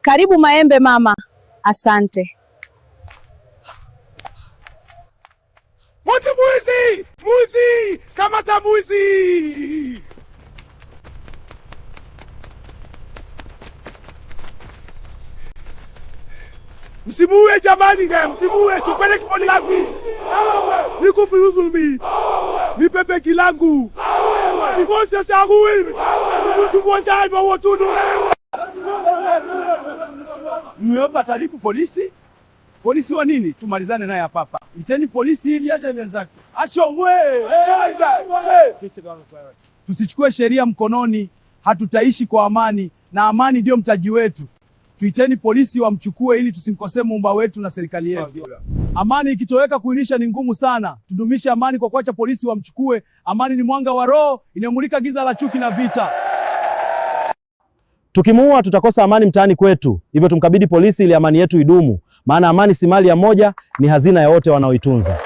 Karibu Maembe mama. Asante. Wote mwizi! Mwizi! Kamata mwizi! Msimuue jamani, msimuue, tupeleke kwenye langu. Nikupe uzulmi. Nipepe kilangu. Sibose sahuwi. Tumonja alba wotudu. Mmeomba taarifa polisi? Polisi wa nini? Tumalizane naye hapa. Iteni polisi ili aje wenzake. Achomwe. Tusichukue sheria mkononi, hatutaishi kwa amani na amani ndio mtaji wetu. Tuiteni polisi wamchukue ili tusimkosee muumba wetu na serikali yetu. Amani ikitoweka kuilisha ni ngumu sana. Tudumishe amani kwa kuacha polisi wamchukue. Amani ni mwanga wa roho inayomulika giza la chuki na vita. Tukimuua tutakosa amani mtaani kwetu. Hivyo tumkabidhi polisi ili amani yetu idumu. Maana amani si mali ya mmoja, ni hazina ya wote wanaoitunza.